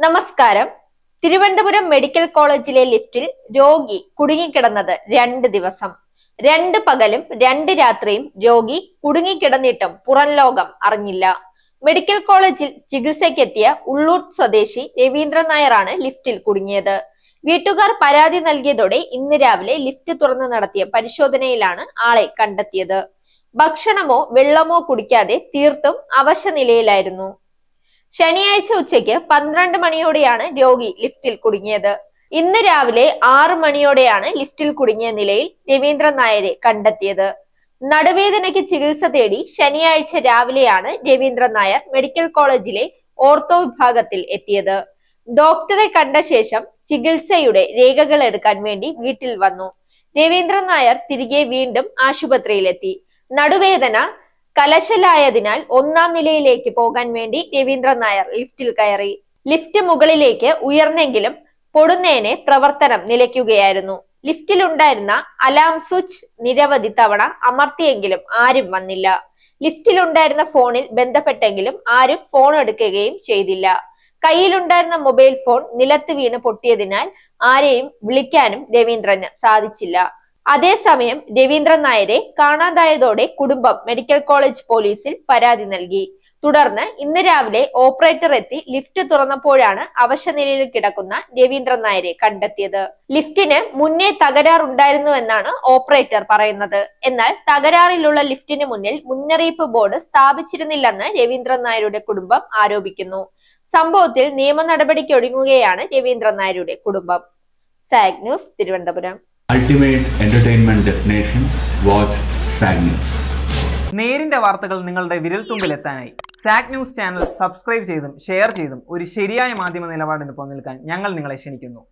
നമസ്കാരം. തിരുവനന്തപുരം മെഡിക്കൽ കോളേജിലെ ലിഫ്റ്റിൽ രോഗി കുടുങ്ങിക്കിടന്നത് 2 ദിവസം. 2 പകലും 2 രാത്രിയും രോഗി കുടുങ്ങിക്കിടന്നിട്ടും പുറം ലോകം അറിഞ്ഞില്ല. മെഡിക്കൽ കോളേജിൽ ചികിത്സയ്ക്കെത്തിയ ഉള്ളൂർ സ്വദേശി രവീന്ദ്രൻ നായരാണ് ലിഫ്റ്റിൽ കുടുങ്ങിയത്. വീട്ടുകാർ പരാതി നൽകിയതോടെ ഇന്ന് രാവിലെ ലിഫ്റ്റ് തുറന്നു നടത്തിയ പരിശോധനയിലാണ് ആളെ കണ്ടെത്തിയത്. ഭക്ഷണമോ വെള്ളമോ കുടിക്കാതെ തീർത്തും അവശനിലയിലായിരുന്നു. ശനിയാഴ്ച ഉച്ചയ്ക്ക് 12 മണിയോടെയാണ് രോഗി ലിഫ്റ്റിൽ കുടുങ്ങിയത്. ഇന്ന് രാവിലെ 6 മണിയോടെയാണ് ലിഫ്റ്റിൽ കുടുങ്ങിയ നിലയിൽ രവീന്ദ്രൻ നായരെ കണ്ടെത്തിയത്. നടുവേദനയ്ക്ക് ചികിത്സ തേടി ശനിയാഴ്ച രാവിലെയാണ് രവീന്ദ്രൻ നായർ മെഡിക്കൽ കോളേജിലെ ഓർത്തോ വിഭാഗത്തിൽ എത്തിയത്. ഡോക്ടറെ കണ്ട ശേഷം ചികിത്സയുടെ രേഖകൾ എടുക്കാൻ വേണ്ടി വീട്ടിൽ വന്നു. രവീന്ദ്രൻ നായർ തിരികെ വീണ്ടും ആശുപത്രിയിലെത്തി. നടുവേദന കലശലായതിനാൽ 1-ാം നിലയിലേക്ക് പോകാൻ വേണ്ടി രവീന്ദ്രൻ നായർ ലിഫ്റ്റിൽ കയറി. ലിഫ്റ്റ് മുകളിലേക്ക് ഉയർന്നെങ്കിലും പൊടുന്നേനെ പ്രവർത്തനം നിലയ്ക്കുകയായിരുന്നു. ലിഫ്റ്റിലുണ്ടായിരുന്ന അലാം സ്വിച്ച് നിരവധി തവണ അമർത്തിയെങ്കിലും ആരും വന്നില്ല. ലിഫ്റ്റിലുണ്ടായിരുന്ന ഫോണിൽ ബന്ധപ്പെട്ടെങ്കിലും ആരും ഫോൺ എടുക്കുകയും ചെയ്തില്ല. കയ്യിലുണ്ടായിരുന്ന മൊബൈൽ ഫോൺ നിലത്ത് വീണ് പൊട്ടിയതിനാൽ ആരെയും വിളിക്കാനും രവീന്ദ്രന് സാധിച്ചില്ല. അതേസമയം രവീന്ദ്രൻ നായരെ കാണാതായതോടെ കുടുംബം മെഡിക്കൽ കോളേജ് പോലീസിൽ പരാതി നൽകി. തുടർന്ന് ഇന്ന് രാവിലെ ഓപ്പറേറ്റർ എത്തി ലിഫ്റ്റ് തുറന്നപ്പോഴാണ് അവശനിലയിൽ കിടക്കുന്ന രവീന്ദ്രൻ നായരെ കണ്ടെത്തിയത്. ലിഫ്റ്റിന് മുന്നേ തകരാറുണ്ടായിരുന്നുവെന്നാണ് ഓപ്പറേറ്റർ പറയുന്നത്. എന്നാൽ തകരാറിലുള്ള ലിഫ്റ്റിന് മുന്നിൽ മുന്നറിയിപ്പ് ബോർഡ് സ്ഥാപിച്ചിരുന്നില്ലെന്ന് രവീന്ദ്രൻ നായരുടെ കുടുംബം ആരോപിക്കുന്നു. സംഭവത്തിൽ നിയമ നടപടിക്ക് ഒരുങ്ങുകയാണ് രവീന്ദ്രൻ നായരുടെ കുടുംബം. Zag news, Thiruvananthapuram. Ultimate entertainment destination. Watch SAG News. നേരിന്റെ വാർത്തകൾ നിങ്ങളുടെ വിരൽത്തുമ്പിലെത്താനായി സാഗ് ന്യൂസ് ചാനൽ സബ്സ്ക്രൈബ് ചെയ്തും ഷെയർ ചെയ്തും ഒരു ശരിയായ മാധ്യമ നിലപാടിന് നിൽക്കാൻ ഞങ്ങൾ നിങ്ങളെ ക്ഷണിക്കുന്നു.